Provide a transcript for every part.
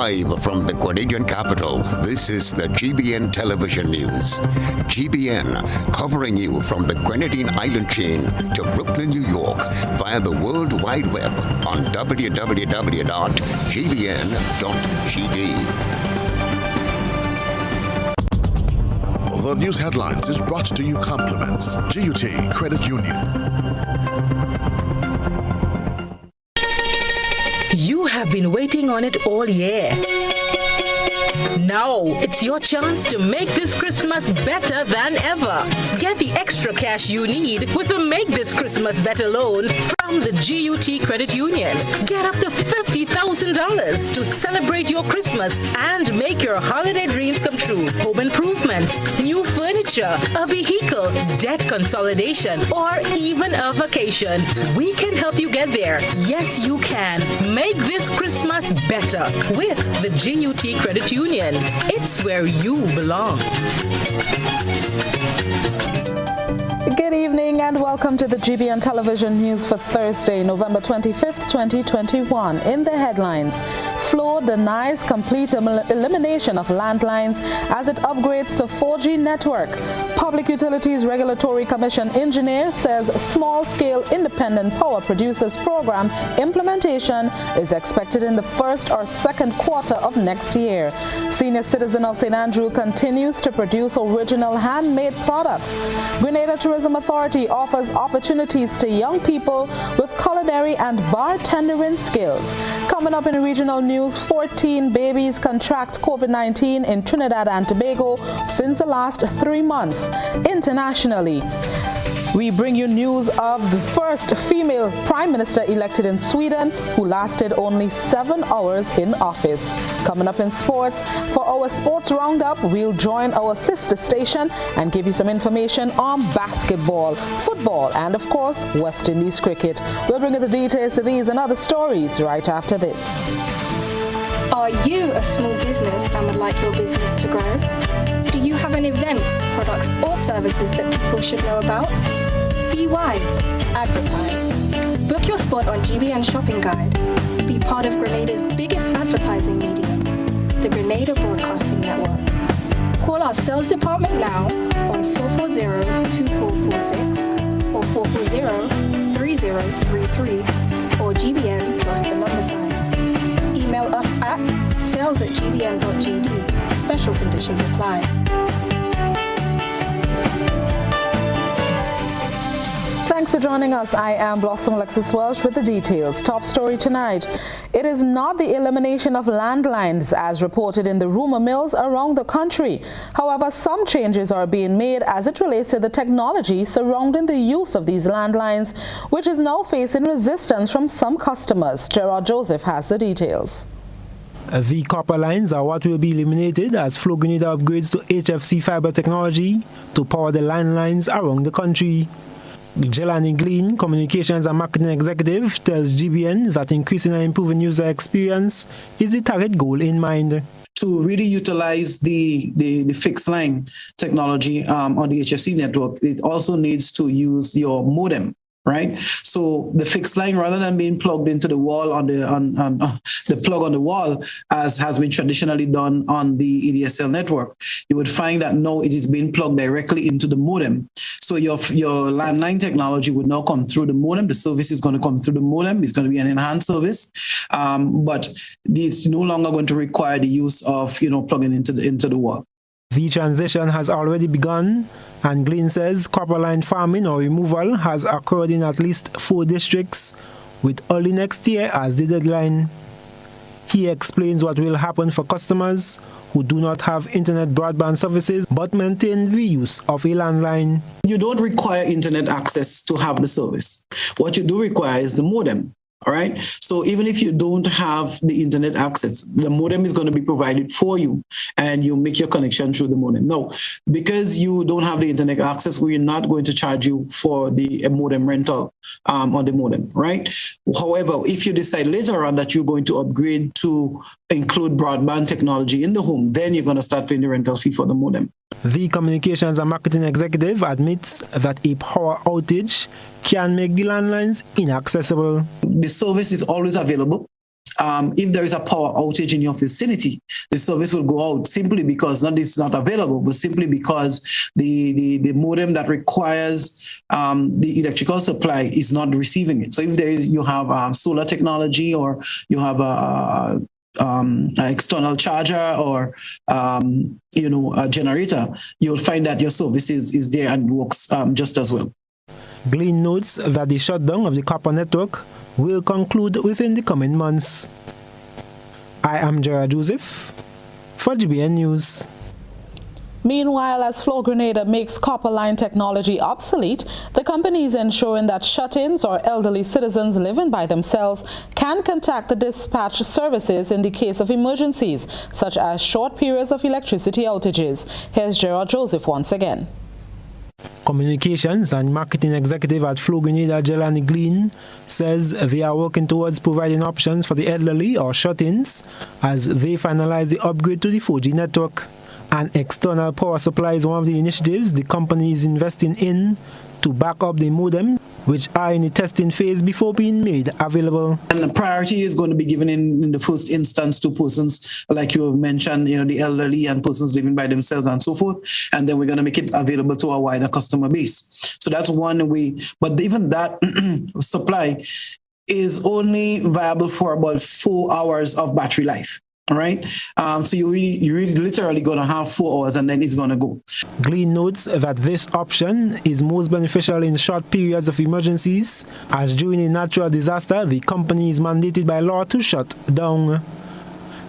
Live from the Grenadian capital, this is the GBN Television News. GBN, covering you from the Grenadine Island chain to Brooklyn, New York, via the World Wide Web on www.gbn.gd. The news headlines is brought to you compliments GUT Credit Union. You have been waiting on it all year. Now it's your chance to make this Christmas better than ever. Get the extra cash you need with a Make This Christmas Better loan from the GUT Credit Union. Get up to $50,000 to celebrate your Christmas and make your holiday dreams come true. Home improvements, new furniture, a vehicle, debt consolidation, or even a vacation. We can help you get there. Yes, you can. Make this Christmas better with the GUT Credit Union. It's where you belong. Good evening and welcome to the GBN Television News for Thursday, November 25th, 2021. In the headlines, Floor denies complete elimination of landlines as it upgrades to 4G network. Public Utilities Regulatory Commission engineer says small-scale independent power producers program implementation is expected in the first or second quarter of next year. Senior citizen of St. Andrew continues to produce original handmade products. Grenada Tourism Authority offers opportunities to young people with culinary and bartendering skills. Coming up in regional news, 14 babies contract COVID-19 in Trinidad and Tobago since the last 3 months. Internationally, we bring you news of the first female prime minister elected in Sweden who lasted only 7 hours in office. Coming up in sports, for our sports roundup, we'll join our sister station and give you some information on basketball, football, and of course, West Indies cricket. We'll bring you the details to these and other stories right after this. Are you a small business and would like your business to grow? Do you have an event, products, or services that people should know about? Be wise. Advertise. Book your spot on GBN Shopping Guide. Be part of Grenada's biggest advertising medium, the Grenada Broadcasting Network. Call our sales department now on 440-2446 or 440-3033 or GBN plus the number sign. Email us at sales@gbn.gd. Special conditions apply. Thanks for joining us. I am Blossom Alexis-Welsh with the details. Top story tonight. It is not the elimination of landlines as reported in the rumor mills around the country. However, some changes are being made as it relates to the technology surrounding the use of these landlines, which is now facing resistance from some customers. Gerard Joseph has the details. The copper lines are what will be eliminated as Flow Grenada upgrades to HFC fiber technology to power the landlines around the country. Jelani Glean, Communications and Marketing Executive, tells GBN that increasing and improving user experience is the target goal in mind. To really utilize the fixed line technology on the HFC network, it also needs to use your modem. Right, so the fixed line, rather than being plugged into the wall on the plug on the wall, as has been traditionally done on the EDSL network, you would find that now it is being plugged directly into the modem. So your landline technology would now come through the modem. The service is going to come through the modem. It's going to be an enhanced service, but it's no longer going to require the use of plugging into the wall. The transition has already begun, and Glean says copper line farming or removal has occurred in at least 4 districts, with early next year as the deadline. He explains what will happen for customers who do not have internet broadband services but maintain the use of a landline. You don't require internet access to have the service. What you do require is the modem. All right. So even if you don't have the internet access, the modem is going to be provided for you and you make your connection through the modem. No, because you don't have the internet access, we're not going to charge you for the modem rental on the modem. Right. However, if you decide later on that you're going to upgrade to include broadband technology in the home, then you're going to start paying the rental fee for the modem. The Communications and Marketing Executive admits that a power outage can make the landlines inaccessible. The service is always available. if there is a power outage in your vicinity, the service will go out simply because it's not available, but simply because the modem that requires the electrical supply is not receiving it. So if you have solar technology, or you have an external charger, or a generator, you'll find that your service is there and works just as well. Glean notes that the shutdown of the copper network will conclude within the coming months. I am Gerard Joseph for GBN News. Meanwhile, as Flow Grenada makes copper line technology obsolete, the company is ensuring that shut-ins or elderly citizens living by themselves can contact the dispatch services in the case of emergencies, such as short periods of electricity outages. Here's Gerard Joseph once again. Communications and Marketing Executive at Flow Grenada, Jelani Glean, says they are working towards providing options for the elderly or shut-ins as they finalize the upgrade to the 4G network. An external power supply is one of the initiatives the company is investing in to back up the modem, which are in the testing phase before being made available. And the priority is going to be given in the first instance to persons, like you have mentioned, the elderly and persons living by themselves and so forth. And then we're going to make it available to a wider customer base. So that's one way. But even that supply is only viable for about 4 hours of battery life. All right. So you're really literally going to have 4 hours and then it's going to go. Glean notes that this option is most beneficial in short periods of emergencies, as during a natural disaster, the company is mandated by law to shut down.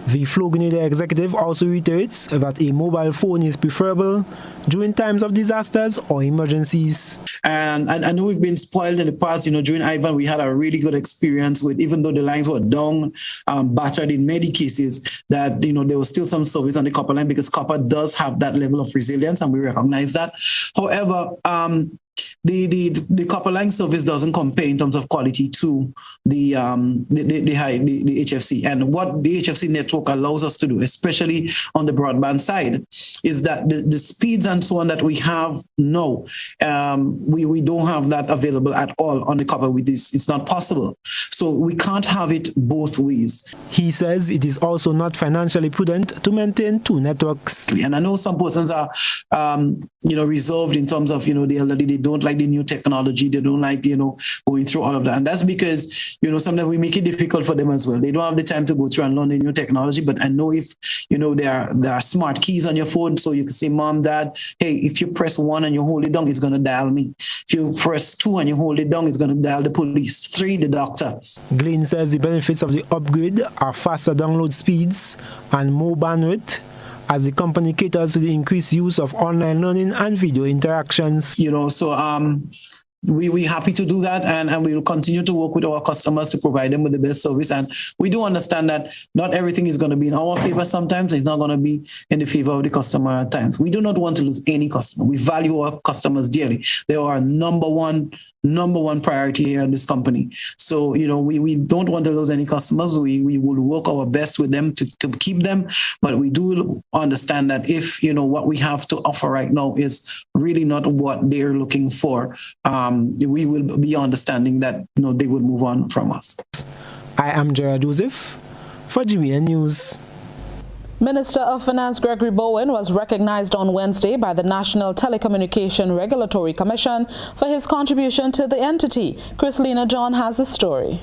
The Flow Grenada executive also reiterates that a mobile phone is preferable during times of disasters or emergencies. And I know we've been spoiled in the past. During Ivan, we had a really good experience with, even though the lines were down, battered in many cases, that, there was still some service on the copper line because copper does have that level of resilience and we recognize that. However, the copper line service doesn't compare in terms of quality to the HFC. And what the HFC network allows us to do, especially on the broadband side, is that the speeds and so on that we have now, we don't have that available at all on the copper with this. It's not possible. So we can't have it both ways. He says it is also not financially prudent to maintain two networks. And I know some persons are, reserved in terms of, the elderly. They don't like the new technology. They don't like, going through all of that. And that's because, sometimes we make it difficult for them as well. They don't have the time to go through and learn the new technology. But I know if, there are smart keys on your phone, so you can say, Mom, Dad, hey, if you press 1 and you hold it down, it's going to dial me. If you press 2 and you hold it down, it's going to dial the police. 3, the doctor. Glean says the benefits of the upgrade are faster download speeds and more bandwidth, as the company caters to the increased use of online learning and video interactions. We're happy to do that, and we will continue to work with our customers to provide them with the best service. And we do understand that not everything is going to be in our favor sometimes. It's not going to be in the favor of the customer at times. We do not want to lose any customer. We value our customers dearly. They are our number one priority here in this company. So, we don't want to lose any customers. We will work our best with them to keep them. But we do understand that if, what we have to offer right now is really not what they're looking for, we will be understanding that they will move on from us. I am Gerard Joseph for GBN News. Minister of Finance Gregory Bowen was recognized on Wednesday by the National Telecommunication Regulatory Commission for his contribution to the entity. Chrislina John has the story.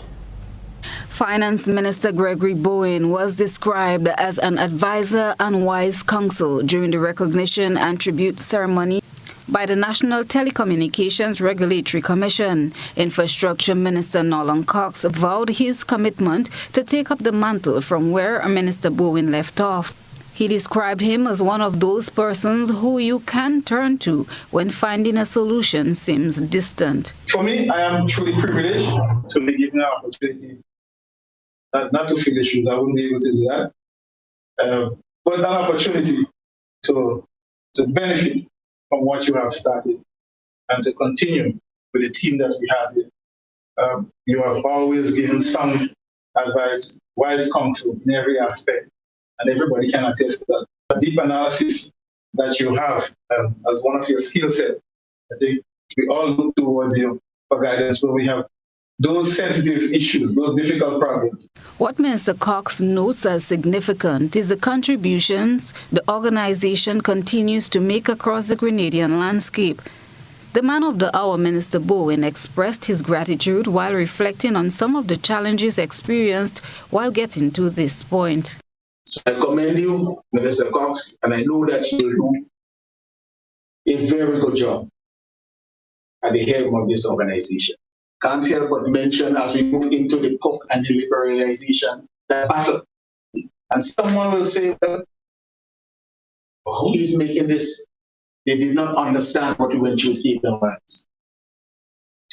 Finance Minister Gregory Bowen was described as an advisor and wise counsel during the recognition and tribute ceremony by the National Telecommunications Regulatory Commission. Infrastructure Minister Nolan Cox vowed his commitment to take up the mantle from where Minister Bowen left off. He described him as one of those persons who you can turn to when finding a solution seems distant. For me, I am truly privileged to be given an opportunity not to fill the shoes. I wouldn't be able to do that. But an opportunity to benefit from what you have started and to continue with the team that we have here. You have always given some advice, wise counsel in every aspect, and everybody can attest to that. The deep analysis that you have as one of your skill sets, I think we all look towards you for guidance where we have those sensitive issues, those difficult problems. What Minister Cox notes as significant is the contributions the organization continues to make across the Grenadian landscape. The man of the hour, Minister Bowen, expressed his gratitude while reflecting on some of the challenges experienced while getting to this point. So I commend you, Minister Cox, and I know that you will do a very good job at the helm of this organization. Can't help but mention, as we move into the PUC and the liberalization, that battle. And someone will say, well, who is making this? They did not understand what we went through with Cape Rights.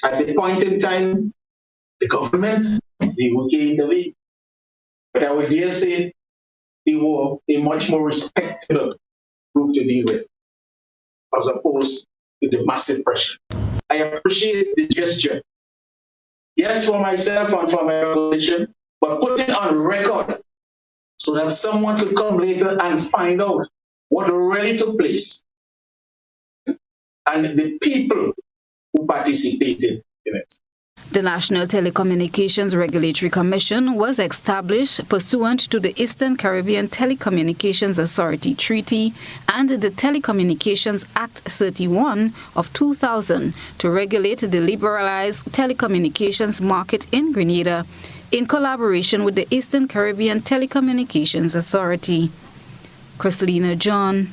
At the point in time, the government, the UK intervened. But I would dare say they were a much more respectable group to deal with, as opposed to the massive pressure. I appreciate the gesture. Yes, for myself and for my organization, but put it on record so that someone could come later and find out what really took place and the people who participated in it. The National Telecommunications Regulatory Commission was established pursuant to the Eastern Caribbean Telecommunications Authority Treaty and the Telecommunications Act 31 of 2000 to regulate the liberalized telecommunications market in Grenada in collaboration with the Eastern Caribbean Telecommunications Authority. Christelina John,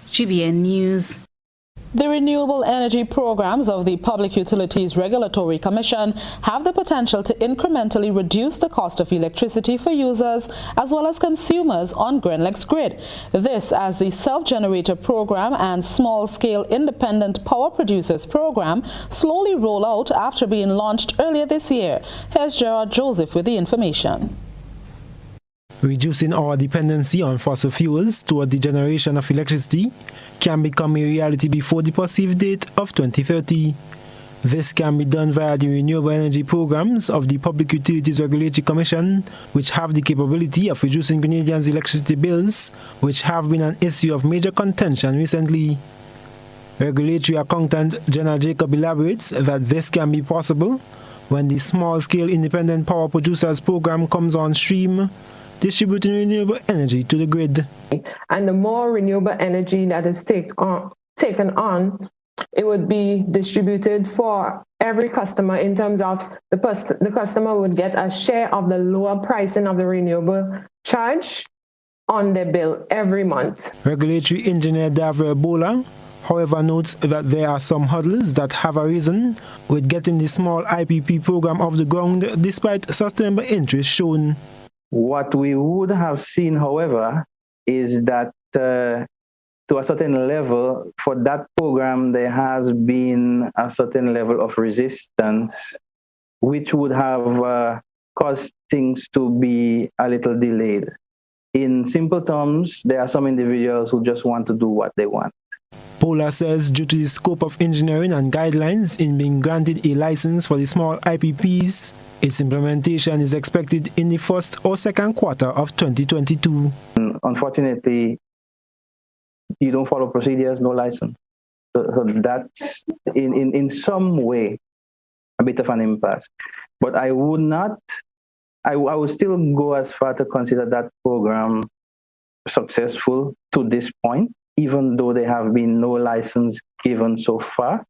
GBN News. The renewable energy programs of the Public Utilities Regulatory Commission have the potential to incrementally reduce the cost of electricity for users as well as consumers on Grenlec's grid. This as the Self-Generator Program and Small-Scale Independent Power Producers Program slowly roll out after being launched earlier this year. Here's Gerard Joseph with the information. Reducing our dependency on fossil fuels toward the generation of electricity can become a reality before the perceived date of 2030. This can be done via the renewable energy programs of the Public Utilities Regulatory Commission, which have the capability of reducing Grenadians' electricity bills, which have been an issue of major contention recently. Regulatory accountant Jenna Jacob elaborates that this can be possible when the Small-Scale Independent Power Producers Program comes on stream, distributing renewable energy to the grid. And the more renewable energy that is taken on, it would be distributed for every customer in terms of the customer would get a share of the lower pricing of the renewable charge on their bill every month. Regulatory engineer Davre Bola, however, notes that there are some hurdles that have arisen with getting the small IPP program off the ground despite sustainable interest shown. What we would have seen, however, is that to a certain level, for that program, there has been a certain level of resistance, which would have caused things to be a little delayed. In simple terms, there are some individuals who just want to do what they want. Pola says due to the scope of engineering and guidelines in being granted a license for the small IPPs, its implementation is expected in the first or second quarter of 2022. Unfortunately, you don't follow procedures, no license. So that's in some way a bit of an impasse. But I would not, I would still go as far to consider that program successful to this point, even though there have been no license given so far,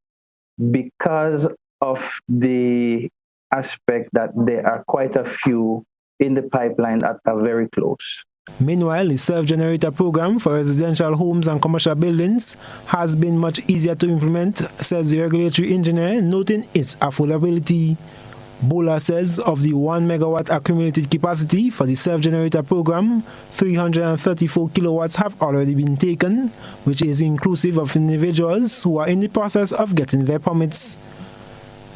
because of the aspect that there are quite a few in the pipeline that are very close. Meanwhile, the self-generator program for residential homes and commercial buildings has been much easier to implement, says the regulatory engineer, noting its affordability. Bola says of the 1 megawatt accumulated capacity for the self-generator program, 334 kilowatts have already been taken, which is inclusive of individuals who are in the process of getting their permits.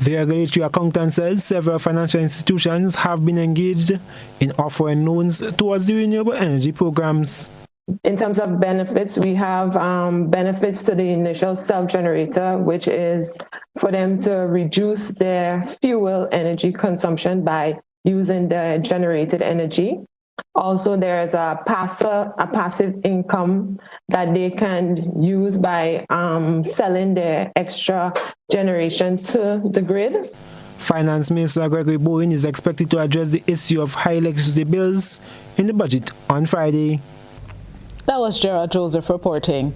The regulatory accountant says several financial institutions have been engaged in offering loans towards the renewable energy programs. In terms of benefits, we have benefits to the initial self-generator, which is for them to reduce their fuel energy consumption by using the generated energy. Also, there is a passive income that they can use by selling their extra generation to the grid. Finance Minister Gregory Bowen is expected to address the issue of high electricity bills in the budget on Friday. That was Gerard Joseph reporting.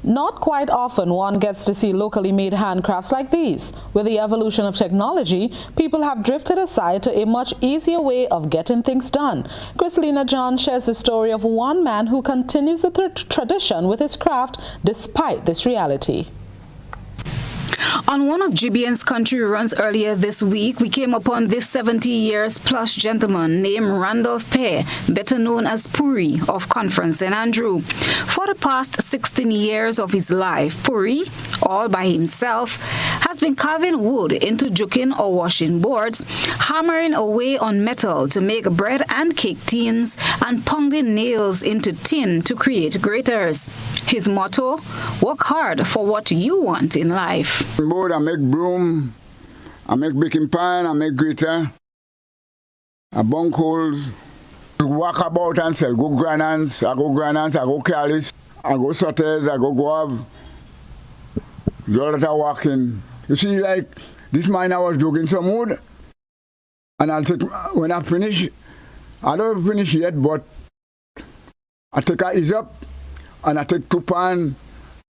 Not quite often one gets to see locally made handcrafts like these. With the evolution of technology, people have drifted aside to a much easier way of getting things done. Christelina John shares the story of one man who continues the tradition with his craft despite this reality. On one of GBN's country runs earlier this week, we came upon this 70-years-plus gentleman named Randolph Pear, better known as Puri of Conference St. Andrew. For the past 16 years of his life, Puri, all by himself, has been carving wood into juking or washing boards, hammering away on metal to make bread and cake tins, and pounding nails into tin to create graters. His motto, work hard for what you want in life. Board, I make broom, I make baking pan, I make grater, I bunk holes, walk about and sell. Go granans, I go careless, I go sauters, I go guave. All that I walking. You see, like this mine, I was jogging some wood, and I'll take when I finish. I don't finish yet, but I take a ease up, and I take 2 pan.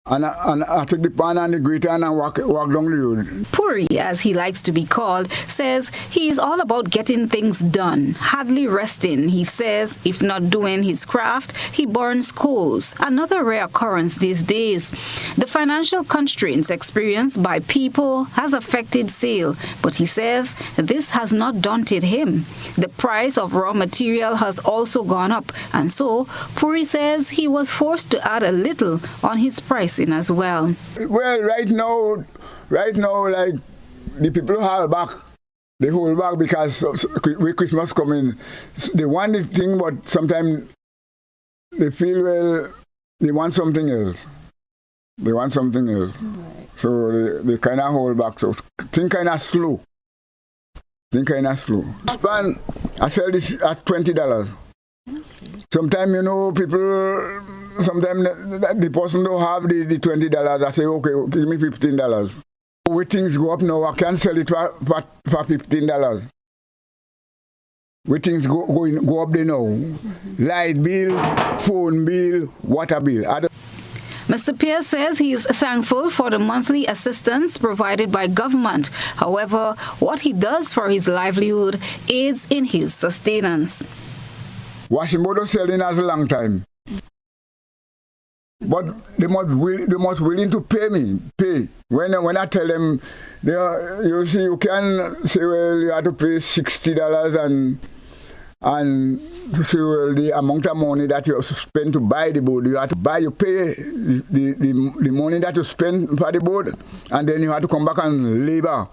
And I take the pan and the grater and I walk down the road. Puri, as he likes to be called, says he is all about getting things done, hardly resting. He says if not doing his craft, he burns coals, another rare occurrence these days. The financial constraints experienced by people has affected sale, but he says this has not daunted him. The price of raw material has also gone up, and so Puri says he was forced to add a little on his price as well. Well, right now, like the people hold back. They hold back because with Christmas coming, they want the thing, but sometimes they feel, well, they want something else. Right. So they kind of hold back. So think kind of slow. Span, I sell this at $20. Sometimes, you know, people, sometimes the person don't have the $20. I say, okay, give me $15. When things go up now, I can sell it for $15. When things go up there now, light bill, phone bill, water bill. Mr. Pierce says he is thankful for the monthly assistance provided by government. However, what he does for his livelihood aids in his sustenance. Washing board selling as a long time. But they must willing to pay. When I tell them, you see, you can say, well, you have to pay $60 and to say, well, the amount of money that you spend to buy the board, you have to pay the money that you spend for the board, and then you have to come back and labor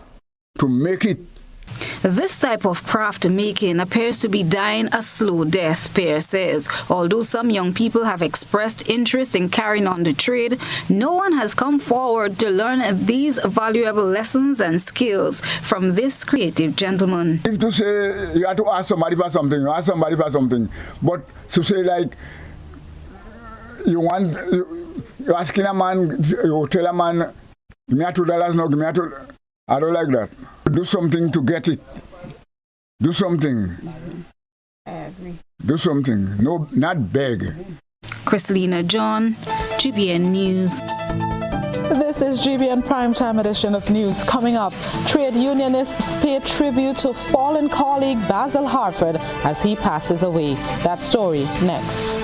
to make it. This type of craft making appears to be dying a slow death, Pierce says. Although some young people have expressed interest in carrying on the trade, no one has come forward to learn these valuable lessons and skills from this creative gentleman. If to say you have to ask somebody for something, but to say like you're asking a man, you tell a man, give me $2 now, give me $2. I don't like that. Do something to get it. Do something. I agree. Do something. No, not beg. Christelina John, GBN News. This is GBN Primetime Edition of News. Coming up, trade unionists pay tribute to fallen colleague Basil Harford as he passes away. That story next.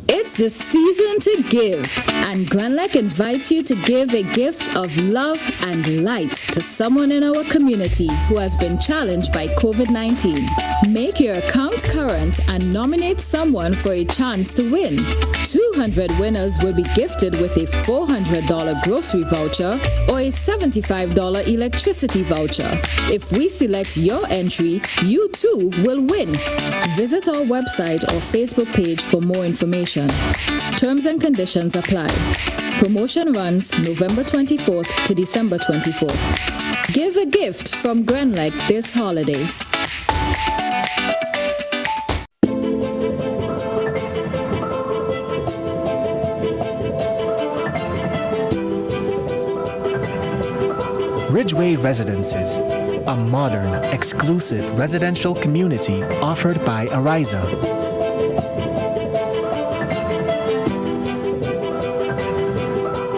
It's the season to give, and Granlec invites you to give a gift of love and light to someone in our community who has been challenged by COVID-19. Make your account current and nominate someone for a chance to win. 200 winners will be gifted with a $400 grocery voucher or a $75 electricity voucher. If we select your entry, you too will win. Visit our website or Facebook page for more information. Terms and conditions apply. Promotion runs November 24th to December 24th. Give a gift from Granlec this holiday. Ridgeway Residences, a modern, exclusive residential community offered by Ariza.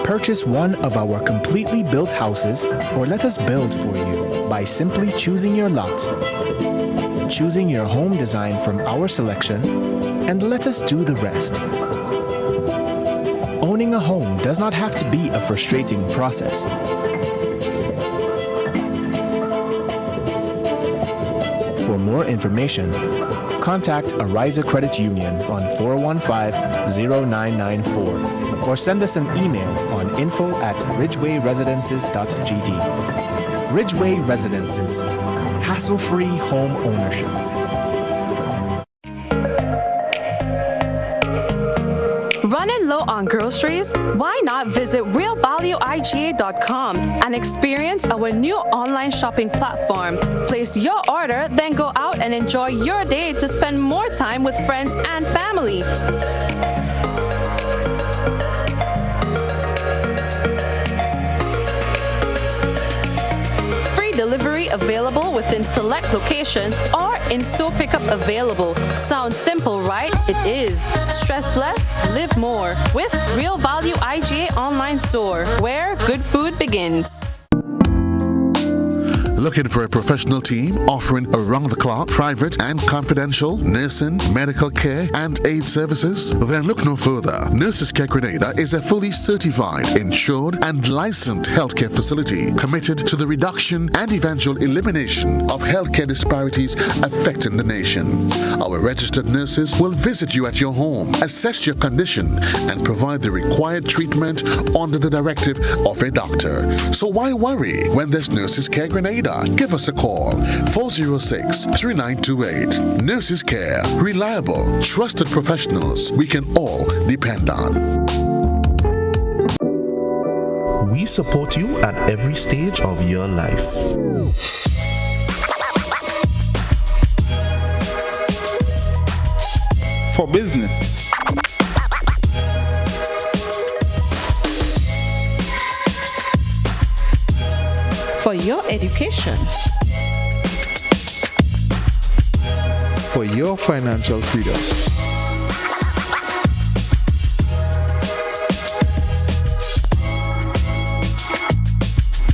Purchase one of our completely built houses or let us build for you by simply choosing your lot, choosing your home design from our selection, and let us do the rest. Owning a home does not have to be a frustrating process. For more information, contact Ariza Credit Union on 415-0994 or send us an email on info@ridgewayresidences.gd. Ridgeway Residences, hassle-free home ownership. Running low on groceries? Why not visit realvalueiga.com and experience our new online shopping platform. Place your order, then go out and enjoy your day to spend more time with friends and family. Delivery available within select locations or in-store pickup available. Sounds simple, right? It is. Stress less, live more with Real Value IGA online store, where good food begins. Looking for a professional team offering around-the-clock, private and confidential nursing, medical care, and aid services? Then look no further. Nurses Care Grenada is a fully certified, insured, and licensed healthcare facility committed to the reduction and eventual elimination of healthcare disparities affecting the nation. Our registered nurses will visit you at your home, assess your condition, and provide the required treatment under the directive of a doctor. So why worry when there's Nurses Care Grenada? Give us a call, 406-3928. Nurses Care, reliable, trusted professionals we can all depend on. We support you at every stage of your life. For business, for your education, for your financial freedom,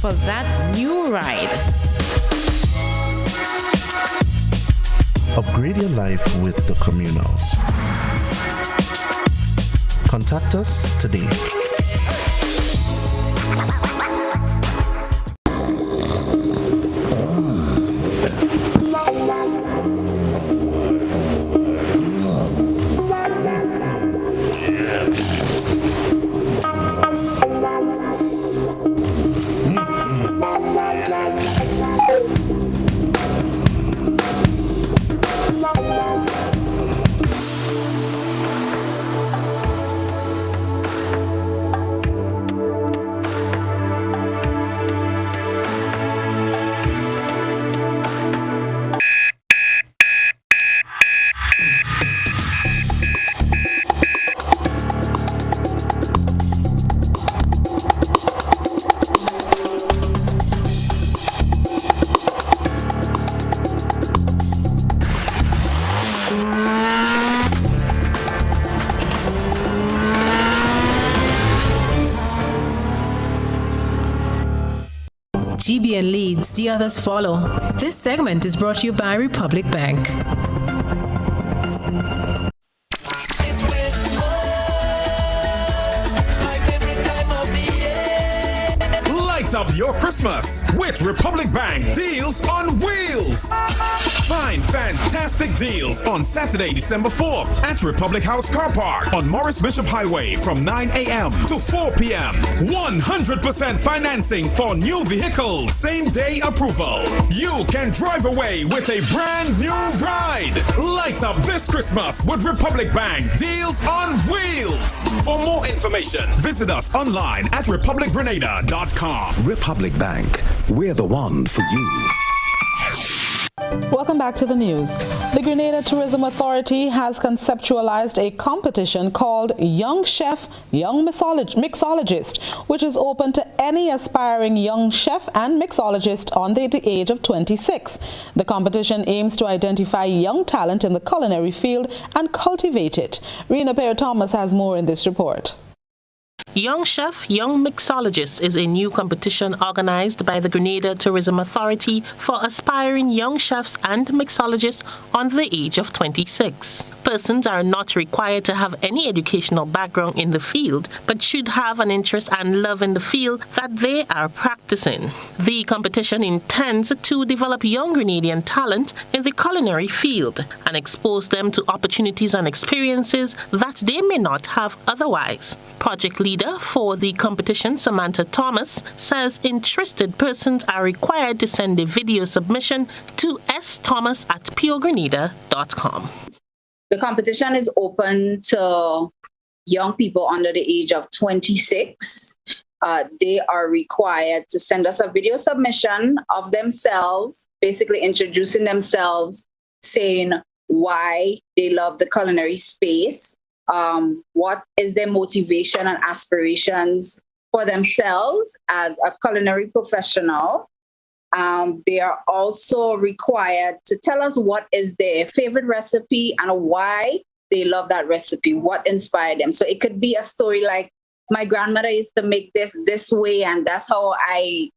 for that new ride. Upgrade your life with the Communal. Contact us today. GBN leads, the others follow. This segment is brought to you by Republic Bank. Light up your Christmas with Republic Bank Deals on Wheels. Find fantastic deals on Saturday, December 4th at Republic House Car Park on Morris Bishop Highway from 9 a.m. to 4 p.m. 100% financing for new vehicles, same day approval. You can drive away with a brand new ride. Light up this Christmas with Republic Bank Deals on Wheels. For more information, visit us online at republicgrenada.com. Republic Bank, we're the one for you. Welcome back to the news. The Grenada Tourism Authority has conceptualized a competition called Young Chef, Young Mixologist, which is open to any aspiring young chef and mixologist under the age of 26. The competition aims to identify young talent in the culinary field and cultivate it. Rena Perry-Thomas has more in this report. Young Chef, Young Mixologist is a new competition organized by the Grenada Tourism Authority for aspiring young chefs and mixologists under the age of 26. Persons are not required to have any educational background in the field, but should have an interest and love in the field that they are practicing. The competition intends to develop young Grenadian talent in the culinary field and expose them to opportunities and experiences that they may not have otherwise. Project leader for the competition, Samantha Thomas, says interested persons are required to send a video submission to sthomas@puregrenada.com. The competition is open to young people under the age of 26. They are required to send us a video submission of themselves, basically introducing themselves, saying why they love the culinary space, what is their motivation and aspirations for themselves as a culinary professional. They are also required to tell us what is their favorite recipe and why they love that recipe, what inspired them. So it could be a story like, my grandmother used to make this way, and that's how I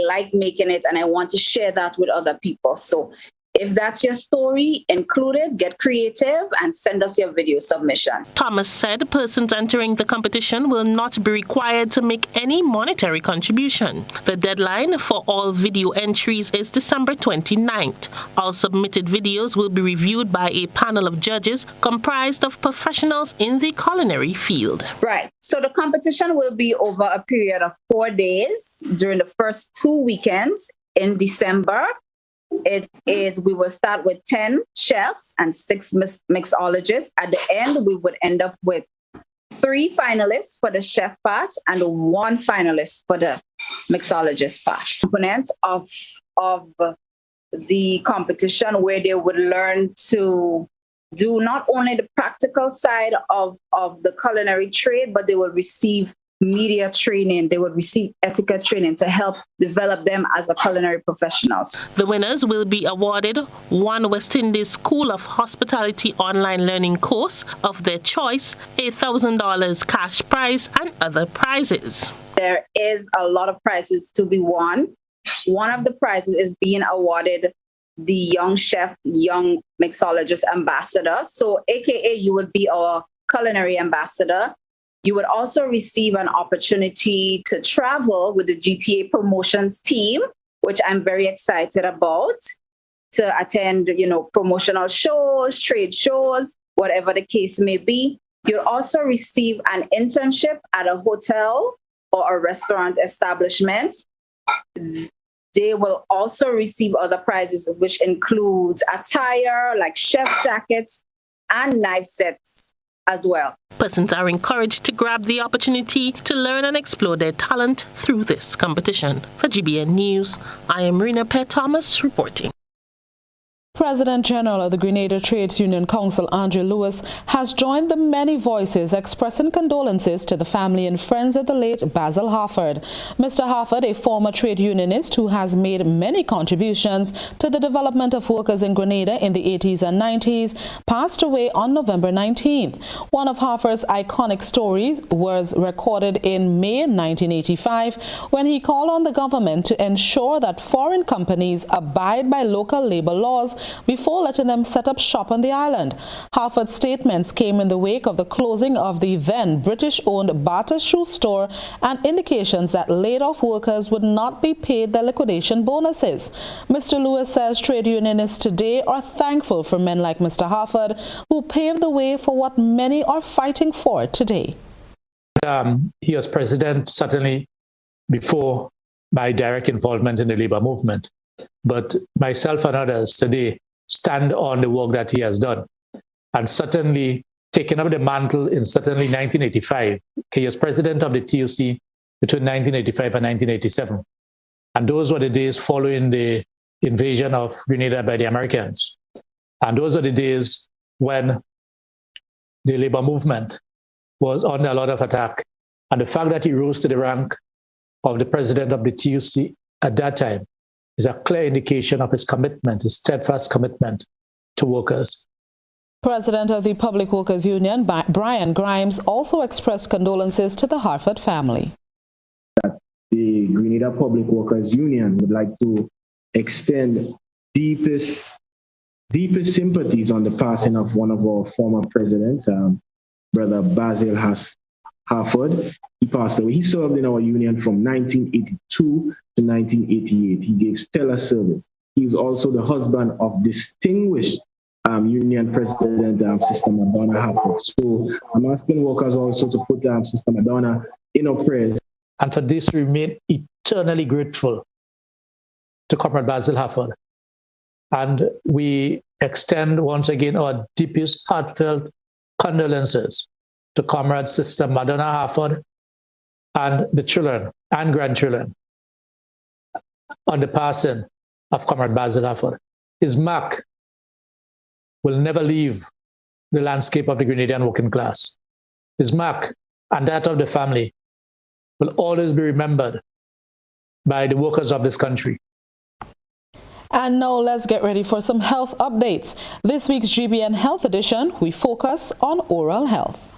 like making it, and I want to share that with other people. So if that's your story, include it, get creative, and send us your video submission. Thomas said persons entering the competition will not be required to make any monetary contribution. The deadline for all video entries is December 29th. All submitted videos will be reviewed by a panel of judges comprised of professionals in the culinary field. Right. So the competition will be over a period of 4 days during the first 2 weekends in December. We will start with 10 chefs and 6 mixologists. At the end, we would end up with 3 finalists for the chef part and 1 finalist for the mixologist part. Component of the competition where they would learn to do not only the practical side of the culinary trade, but they will receive media training, they would receive etiquette training to help develop them as a culinary professionals. The winners will be awarded one West Indies School of Hospitality online learning course of their choice, $1,000 cash prize, and other prizes. There is a lot of prizes to be won. One of the prizes is being awarded the Young Chef, Young Mixologist Ambassador. So AKA you would be our culinary ambassador. You would also receive an opportunity to travel with the GTA promotions team, which I'm very excited about, to attend, promotional shows, trade shows, whatever the case may be. You'll also receive an internship at a hotel or a restaurant establishment. They will also receive other prizes, which includes attire like chef jackets and knife sets as well. Persons are encouraged to grab the opportunity to learn and explore their talent through this competition. For GBN News, I am Rena Perry-Thomas reporting. President General of the Grenada Trades Union Council, Andrew Lewis, has joined the many voices expressing condolences to the family and friends of the late Basil Harford. Mr. Harford, a former trade unionist who has made many contributions to the development of workers in Grenada in the 80s and 90s, passed away on November 19th. One of Harford's iconic stories was recorded in May 1985 when he called on the government to ensure that foreign companies abide by local labor laws before letting them set up shop on the island. Harford's statements came in the wake of the closing of the then British-owned Barter Shoe store and indications that laid-off workers would not be paid their liquidation bonuses. Mr. Lewis says trade unionists today are thankful for men like Mr. Harford, who paved the way for what many are fighting for today. He was president certainly before my direct involvement in the labor movement. But myself and others today stand on the work that he has done. And certainly taking up the mantle in certainly 1985. He was president of the TUC between 1985 and 1987. And those were the days following the invasion of Grenada by the Americans. And those are the days when the labor movement was under a lot of attack. And the fact that he rose to the rank of the president of the TUC at that time is a clear indication of his commitment, his steadfast commitment to workers. President of the Public Workers Union, Brian Grimes, also expressed condolences to the Hartford family. The Grenada Public Workers Union would like to extend deepest sympathies on the passing of one of our former presidents, Brother Basil Hartford. He passed away. He served in our union from 1982 to 1988. He gave stellar service. He is also the husband of distinguished union president, Sister Madonna Hartford. So I'm asking workers also to put Sister Madonna in our prayers. And for this, we remain eternally grateful to Comrade Basil Hartford. And we extend once again our deepest heartfelt condolences to Comrade Sister Madonna Hartford and the children and grandchildren on the passing of Comrade Basil Hartford. His mark will never leave the landscape of the Grenadian working class. His mark and that of the family will always be remembered by the workers of this country. And now let's get ready for some health updates. This week's GBN Health Edition, we focus on oral health.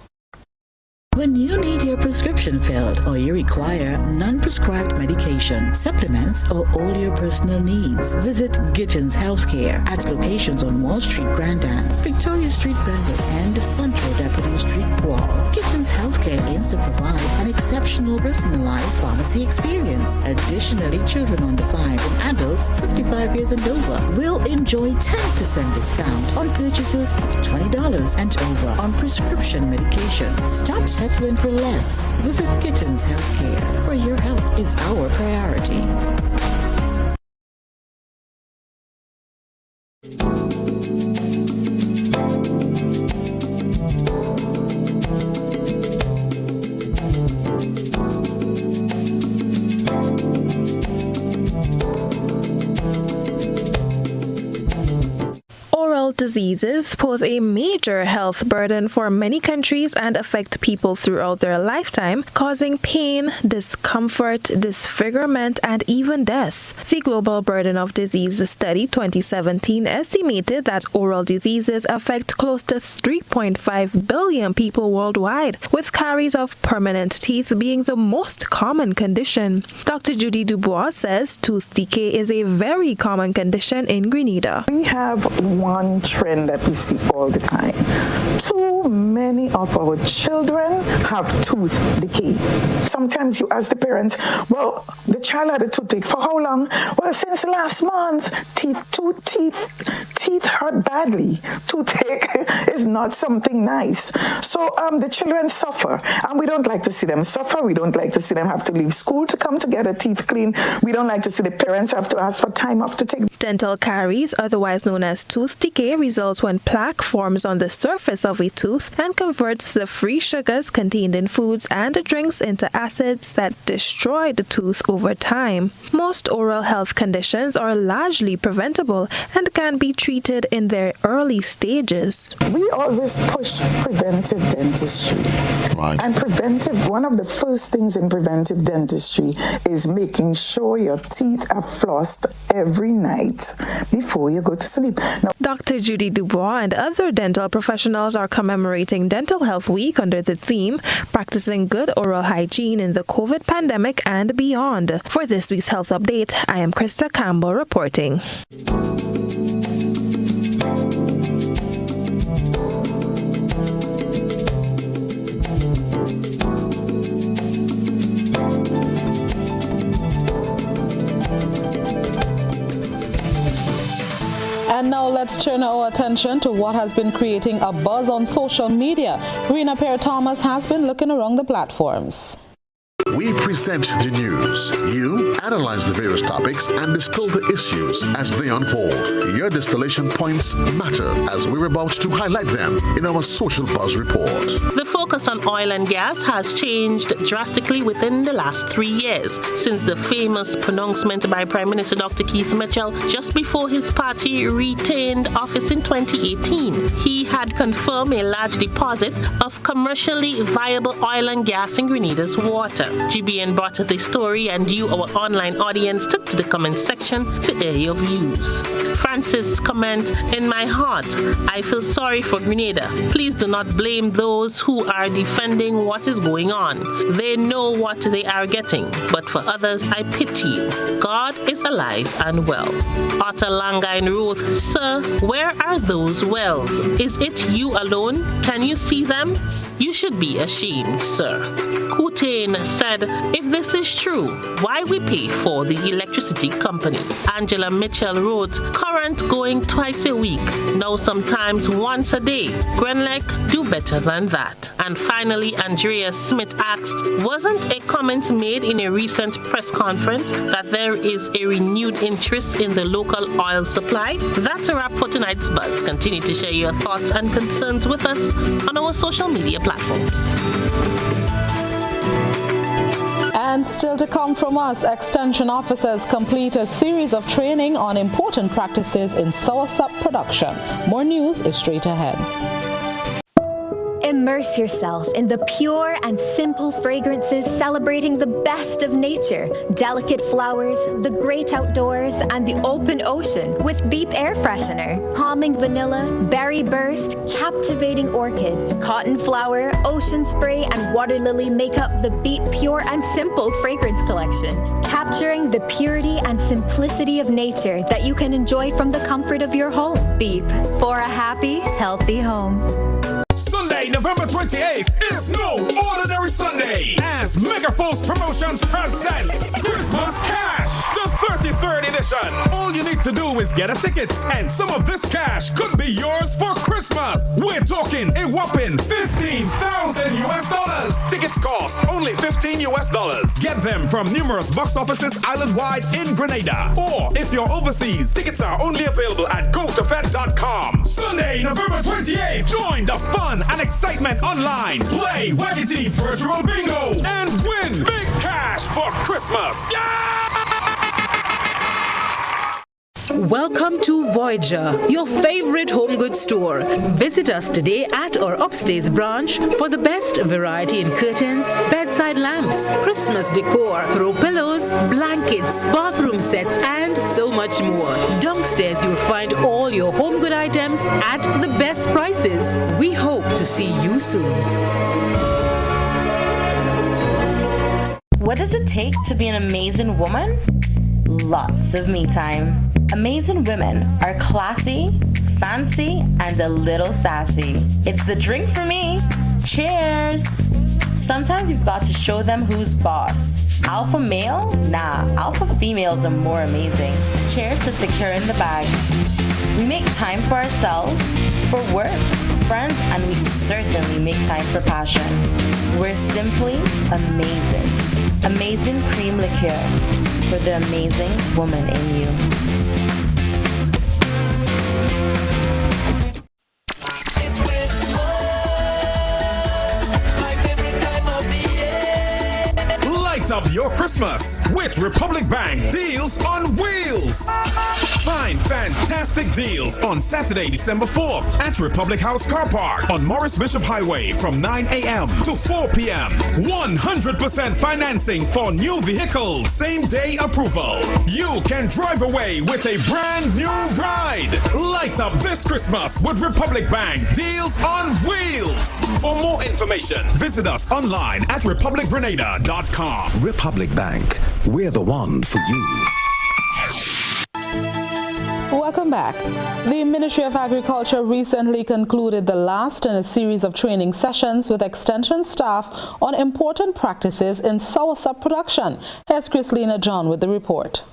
When you need your prescription filled or you require non-prescribed medication, supplements, or all your personal needs, visit Gittins Healthcare at locations on Wall Street, Grandans, Victoria Street, Glenwood, and Central Deputy Street, Wharf. Gittins Healthcare aims to provide an exceptional personalized pharmacy experience. Additionally, children under 5 and adults 55 years and over will enjoy 10% discount on purchases of $20 and over on prescription medication. Stop settling for less. Visit Gittins Healthcare, where your health is our priority. Diseases pose a major health burden for many countries and affect people throughout their lifetime, causing pain, discomfort, disfigurement, and even death. The Global Burden of Disease Study 2017 estimated that oral diseases affect close to 3.5 billion people worldwide, with caries of permanent teeth being the most common condition. Dr. Judy Dubois says tooth decay is a very common condition in Grenada. We have one trend that we see all the time. Too many of our children have tooth decay. Sometimes you ask the parents, well, the child had a toothache for how long? Well, since last month. Teeth hurt badly. Toothache is not something nice. So the children suffer, and we don't like to see them suffer. We don't like to see them have to leave school to come to get their teeth clean. We don't like to see the parents have to ask for time off to take. Dental caries, otherwise known as tooth decay, results when plaque forms on the surface of a tooth and converts the free sugars contained in foods and drinks into acids that destroy the tooth over time. Most oral health conditions are largely preventable and can be treated in their early stages. We always push preventive dentistry. Right. And one of the first things in preventive dentistry is making sure your teeth are flossed every night before you go to sleep. Now, Dr. Judy Dubois and other dental professionals are commemorating Dental Health Week under the theme, Practicing Good Oral Hygiene in the COVID Pandemic and Beyond. For this week's Health Update, I am Krista Campbell reporting. And now let's turn our attention to what has been creating a buzz on social media. Rena Perry-Thomas has been looking around the platforms. We present the news. You analyze the various topics and distill the issues as they unfold. Your distillation points matter as we're about to highlight them in our Social Buzz report. The focus on oil and gas has changed drastically within the last 3 years since the famous pronouncement by Prime Minister Dr. Keith Mitchell just before his party retained office in 2018. He had confirmed a large deposit of commercially viable oil and gas in Grenada's water. GBN brought the story and you, our online audience, took to the comment section to air your views. Francis comment, in my heart, I feel sorry for Grenada. Please do not blame those who are defending what is going on. They know what they are getting, but for others, I pity you. God is alive and well. Otter Langain wrote, Sir, where are those wells? Is it you alone? Can you see them? You should be ashamed, sir. Kutain said, if this is true, why we pay for the electricity company? Angela Mitchell wrote, current going twice a week, now sometimes once a day. Grenlec, do better than that. And finally, Andrea Smith asked, wasn't a comment made in a recent press conference that there is a renewed interest in the local oil supply? That's a wrap for tonight's Buzz. Continue to share your thoughts and concerns with us on our social media platforms. And still to come from us, Extension officers complete a series of training on important practices in soursop production. More news is straight ahead. Immerse yourself in the pure and simple fragrances celebrating the best of nature, delicate flowers, the great outdoors, and the open ocean with Beep Air Freshener. Calming vanilla, berry burst, captivating orchid, cotton flower, ocean spray, and water lily make up the Beep Pure and Simple fragrance collection, capturing the purity and simplicity of nature that you can enjoy from the comfort of your home. Beep, for a happy, healthy home. Sunday, November 28th is no ordinary Sunday as Megaforce Promotions presents Christmas Cash, the 33rd edition. All you need to do is get a ticket and some of this cash could be yours for Christmas. We're talking a whopping $15,000 US. Tickets cost only $15 US. Get them from numerous box offices island-wide in Grenada. Or if you're overseas, tickets are only available at gotofed.com. Sunday, November 28th, join the fun and excitement online. Play Waggity Virtual Bingo and win big cash for Christmas. Welcome to Voyager, your favorite home goods store. Visit us today at our upstairs branch for the best variety in curtains, bedside lamps, Christmas decor, throw pillows, blankets, bathroom sets, and so much more. Downstairs you'll find all your home good items at the best prices. We hope to see you soon. What does it take to be an amazing woman? Lots of me time. Amazing women are classy, fancy, and a little sassy. It's the drink for me. Cheers! Sometimes you've got to show them who's boss. Alpha male? Nah, alpha females are more amazing. Cheers to securing the bag. We make time for ourselves, for work, friends, and we certainly make time for passion. We're simply amazing. Amazing cream liqueur for the amazing woman in you. Up your Christmas with Republic Bank Deals on Wheels. Find fantastic deals on Saturday, December 4th at Republic House Car Park on Morris Bishop Highway from 9 a.m. to 4 p.m. 100% financing for new vehicles, same day approval. You can drive away with a brand new ride. Light up this Christmas with Republic Bank Deals on Wheels. For more information, visit us online at republicgrenada.com. Republic Bank, we're the one for you. Welcome back. The Ministry of Agriculture recently concluded the last in a series of training sessions with Extension staff on important practices in soursop production. Here's Chrislena John with the report.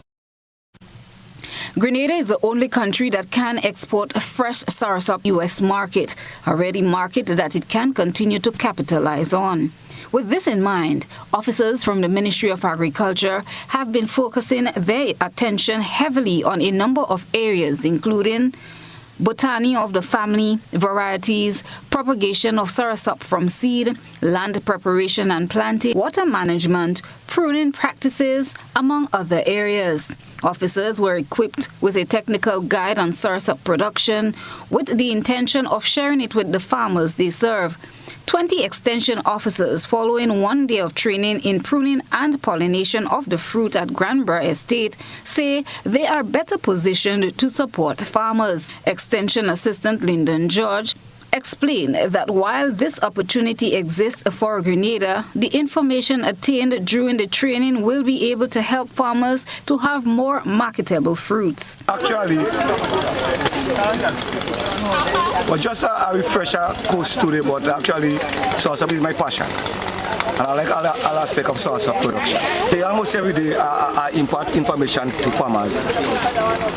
Grenada is the only country that can export fresh soursop U.S. market, a ready market that it can continue to capitalize on. With this in mind, officers from the Ministry of Agriculture have been focusing their attention heavily on a number of areas, including botany of the family, varieties, propagation of soursop from seed, land preparation and planting, water management, pruning practices, among other areas. Officers were equipped with a technical guide on soursop production with the intention of sharing it with the farmers they serve. 20 extension officers, following 1 day of training in pruning and pollination of the fruit at Granborough Estate, say they are better positioned to support farmers. Extension Assistant Lyndon George explained that while this opportunity exists for Grenada, the information attained during the training will be able to help farmers to have more marketable fruits. Actually, well, just a refresher course today, but actually, soursop is my passion. And I like all aspects of soursop production. They almost every day I impart information to farmers,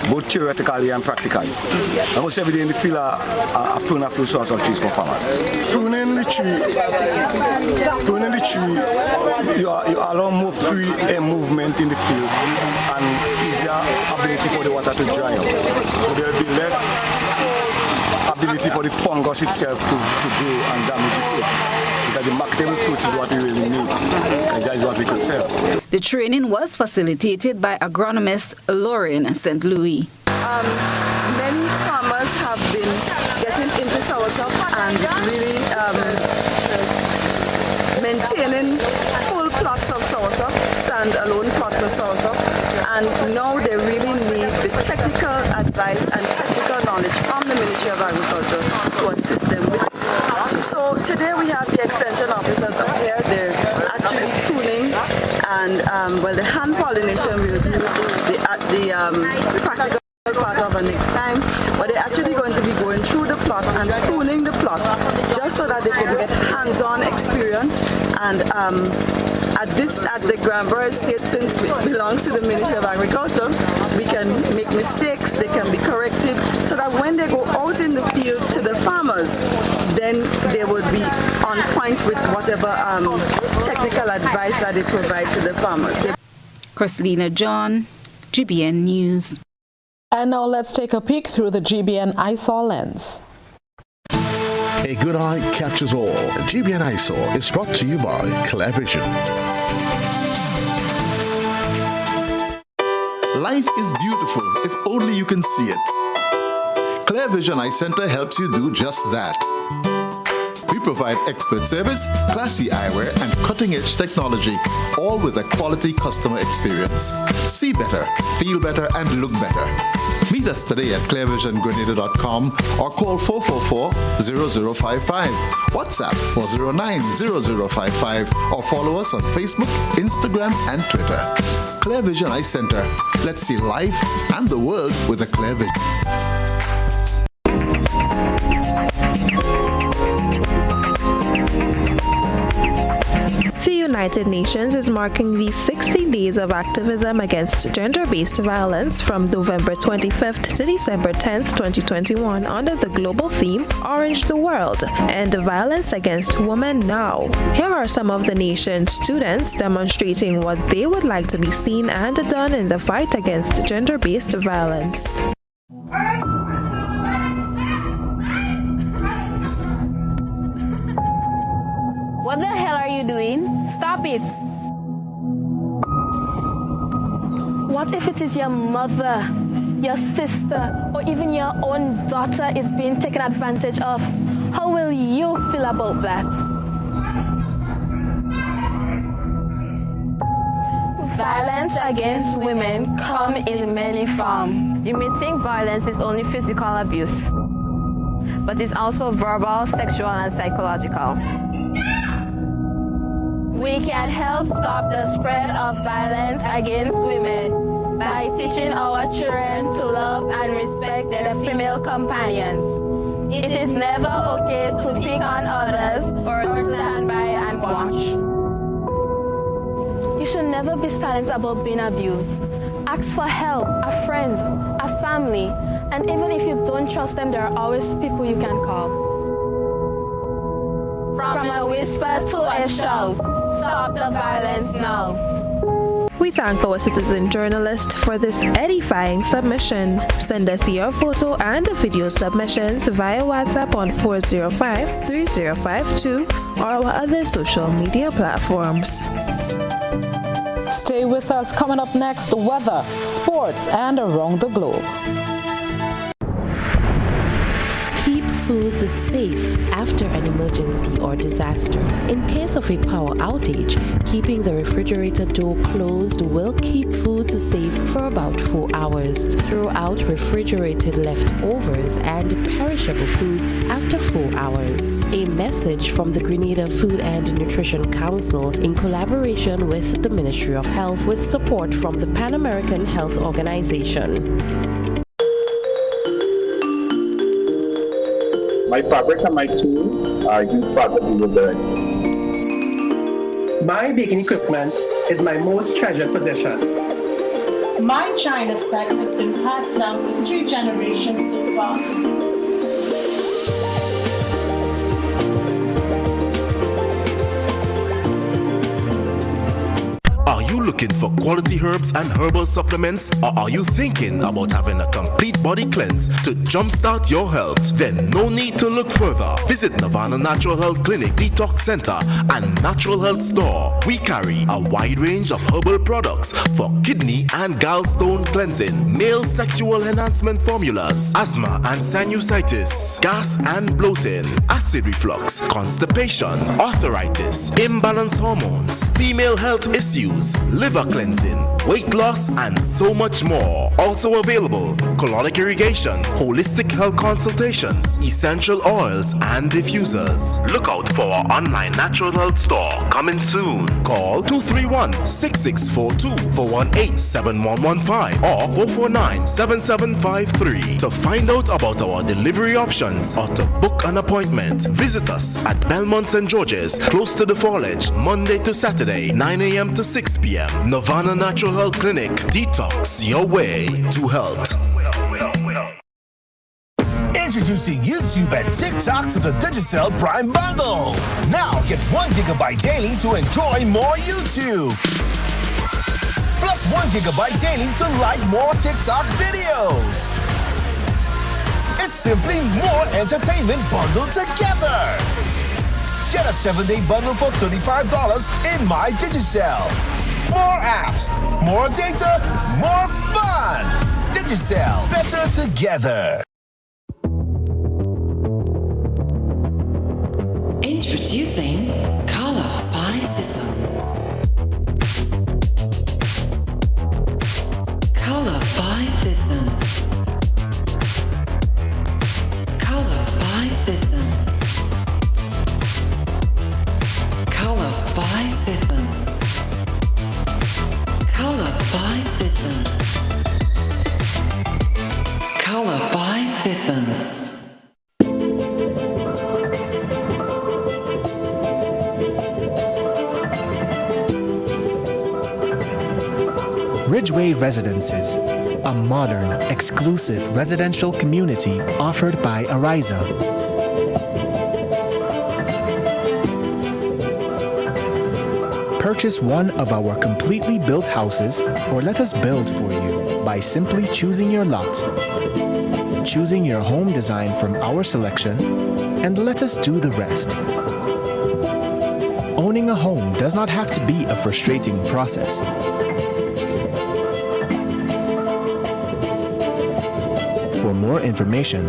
both theoretically and practically. Almost every day in the field I prune a few soursop trees for farmers. Pruning the tree, you allow more free movement in the field and easier ability for the water to dry up. So there will be less ability for the fungus itself to grow and damage the fruits. Because the marketable fruits is what we really need, and that is what we could sell. The training was facilitated by agronomist Lauren St. Louis. Many farmers have been getting into soursop and really maintaining full plots of soursop, stand-alone plots of soursop, and now they really need the technical advice and technical knowledge from the Ministry of Agriculture to assist them with this. So today we have the extension officers up here. They're actually pruning and the hand pollination will do the practical part of the next time, but they're actually going to be going through the plot and pruning the plot just so that they can get hands-on experience. And at the Granborough Estate, since it belongs to the Ministry of Agriculture, we can make mistakes, they can be corrected, so that when they go out in the field to the farmers, then they would be on point with whatever technical advice that they provide to the farmers. Christina John, GBN News. And now let's take a peek through the GBN eyesore lens. A good eye catches all. GBN eyesore is brought to you by Clear Vision. Life is beautiful if only you can see it. Clear Vision Eye Center helps you do just that. We provide expert service, classy eyewear, and cutting-edge technology, all with a quality customer experience. See better, feel better, and look better. Meet us today at clearvisiongrenada.com or call 444-0055, WhatsApp 409-0055, or follow us on Facebook, Instagram, and Twitter. Clear Vision Eye Center. Let's see life and the world with a clear vision. The United Nations is marking the 60 days of activism against gender-based violence from November 25th to December 10th, 2021 under the global theme Orange the World, End Violence Against Women Now. Here are some of the nation's students demonstrating what they would like to be seen and done in the fight against gender-based violence. What the hell are you doing? Stop it! What if it is your mother, your sister, or even your own daughter is being taken advantage of? How will you feel about that? Violence against women come in many forms. You may think violence is only physical abuse, but it's also verbal, sexual, and psychological. We can help stop the spread of violence against women by teaching our children to love and respect their female companions. It is never okay to pick on others or stand by and watch. You should never be silent about being abused. Ask for help, a friend, a family, and even if you don't trust them, there are always people you can call. From a whisper to a shout, stop the violence now. We thank our citizen journalist for this edifying submission. Send us your photo and video submissions via WhatsApp on 405-3052 or our other social media platforms. Stay with us. Coming up next, the weather, sports, and around the globe. Keep foods safe after an emergency or disaster. In case of a power outage, keeping the refrigerator door closed will keep foods safe for about 4 hours. Throw out refrigerated leftovers and perishable foods after 4 hours. A message from the Grenada Food and Nutrition Council in collaboration with the Ministry of Health with support from the Pan American Health Organization. My fabric and my tools are used properly with the My baking equipment is my most treasured possession. My China set has been passed down for 2 generations so far. Are you looking for quality herbs and herbal supplements, or are you thinking about having a complete body cleanse to jumpstart your health? Then no need to look further. Visit Nirvana Natural Health Clinic, Detox Center, and Natural Health Store. We carry a wide range of herbal products for kidney and gallstone cleansing, male sexual enhancement formulas, asthma and sinusitis, gas and bloating, acid reflux, constipation, arthritis, imbalanced hormones, female health issues, liver cleansing, weight loss, and so much more. Also available, colonic irrigation, holistic health consultations, essential oils, and diffusers. Look out for our online natural health store coming soon. Call 231-6642 for 18-7115 or 449-7753 to find out about our delivery options or to book an appointment. Visit us at Belmont St. George's, close to the Foliage, Monday to Saturday, 9 a.m. to 6 p.m. Nirvana Natural Health Clinic. Detox your way to health. Introducing YouTube and TikTok to the Digicel Prime Bundle. Now get 1 GB daily to enjoy more YouTube. Plus 1 GB daily to like more TikTok videos. It's simply more entertainment bundled together. Get a 7-day bundle for $35 in My Digicel. More apps, more data, more fun. Digicel, better together. Introducing Color by Seasons. Color by Seasons. Color by Seasons. Color by Seasons. Color by Seasons. Color by Seasons. Ridgeway Residences, a modern, exclusive residential community offered by Ariza. Purchase one of our completely built houses or let us build for you by simply choosing your lot, choosing your home design from our selection, and let us do the rest. Owning a home does not have to be a frustrating process. For more information,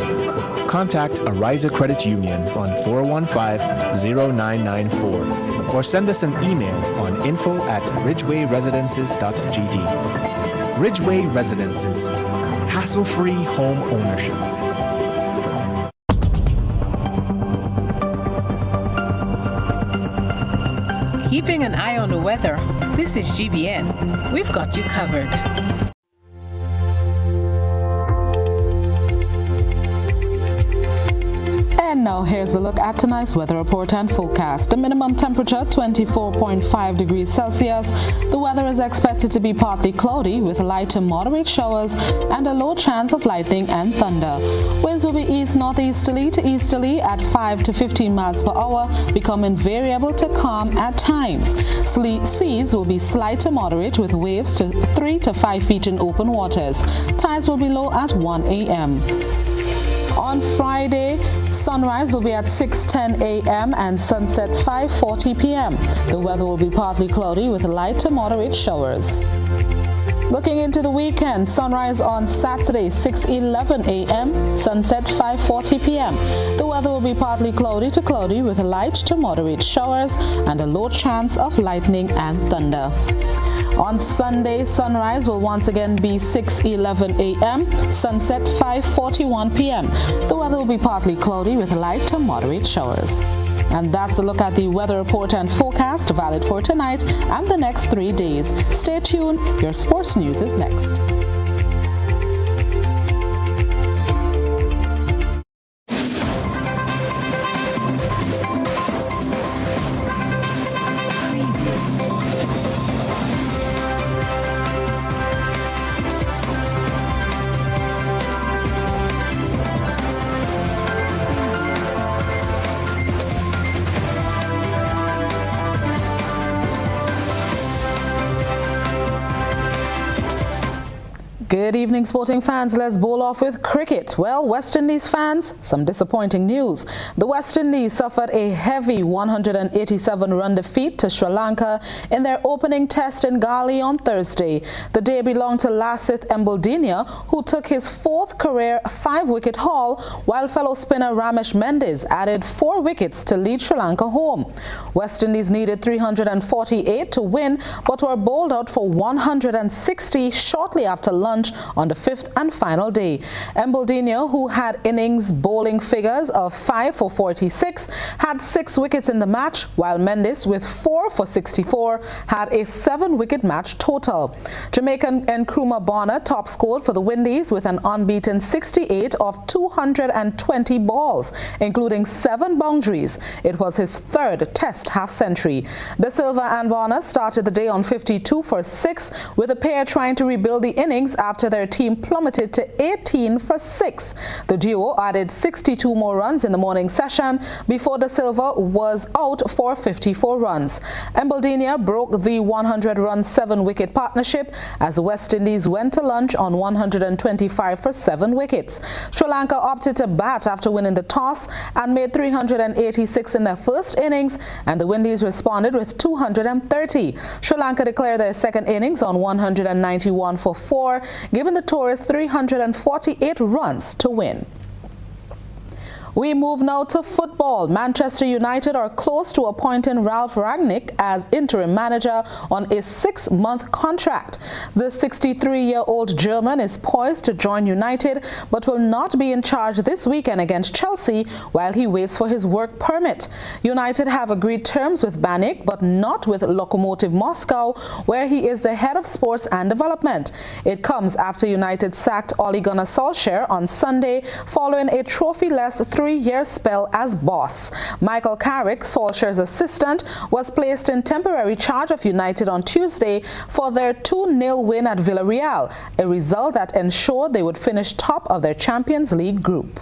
contact Ariza Credit Union on 415-0994 or send us an email on info@ridgewayresidences.gd. Ridgeway Residences, hassle-free home ownership. Keeping an eye on the weather, this is GBN. We've got you covered. And now Now here's a look at tonight's weather report and forecast. The minimum temperature 24.5 degrees Celsius. The weather is expected to be partly cloudy with light to moderate showers and a low chance of lightning and thunder. Winds will be east-northeasterly to easterly at 5 to 15 miles per hour, becoming variable to calm at times. Seas will be slight to moderate with waves to 3 to 5 feet in open waters. Tides will be low at 1 a.m. On Friday, sunrise will be at 6:10 a.m. and sunset 5:40 p.m. The weather will be partly cloudy with light to moderate showers. Looking into the weekend, sunrise on Saturday 6:11 a.m., sunset 5:40 p.m. The weather will be partly cloudy to cloudy with light to moderate showers and a low chance of lightning and thunder. On Sunday, sunrise will once again be 6:11 a.m., sunset 5:41 p.m. The weather will be partly cloudy with light to moderate showers. And that's a look at the weather report and forecast valid for tonight and the next 3 days. Stay tuned, your sports news is next. Good evening, sporting fans. Let's bowl off with cricket. Well, West Indies fans, some disappointing news. The West Indies suffered a heavy 187-run defeat to Sri Lanka in their opening test in Gali on Thursday. The day belonged to Lasith Embuldeniya, who took his 4th career 5-wicket haul, while fellow spinner Ramesh Mendis added 4 wickets to lead Sri Lanka home. West Indies needed 348 to win, but were bowled out for 160 shortly after lunch on the 5th and final day. Embuldeniya, who had innings bowling figures of 5 for 46, had 6 wickets in the match, while Mendis, with 4 for 64, had a 7-wicket match total. Jamaican Nkrumah Bonner top scored for the Windies with an unbeaten 68 of 220 balls, including 7 boundaries. It was his 3rd Test half-century. De Silva and Bonner started the day on 52 for 6, with the pair trying to rebuild the innings after their team plummeted to 18 for 6. The duo added 62 more runs in the morning session before De Silva was out for 54 runs. Embuldeniya broke the 100-run 7-wicket partnership as the West Indies went to lunch on 125 for 7 wickets. Sri Lanka opted to bat after winning the toss and made 386 in their first innings, and the Windies responded with 230. Sri Lanka declared their second innings on 191 for 4, giving the tourists 348 runs to win. We move now to football. Manchester United are close to appointing Ralph Rangnick as interim manager on a 6-month contract. The 63-year-old German is poised to join United, but will not be in charge this weekend against Chelsea while he waits for his work permit. United have agreed terms with Banik, but not with Lokomotiv Moscow, where he is the head of sports and development. It comes after United sacked Ole Gunnar Solskjaer on Sunday following a trophy-less 3-year spell as boss. Michael Carrick, Solskjaer's assistant, was placed in temporary charge of United on Tuesday for their 2-0 win at Villarreal, a result that ensured they would finish top of their Champions League group.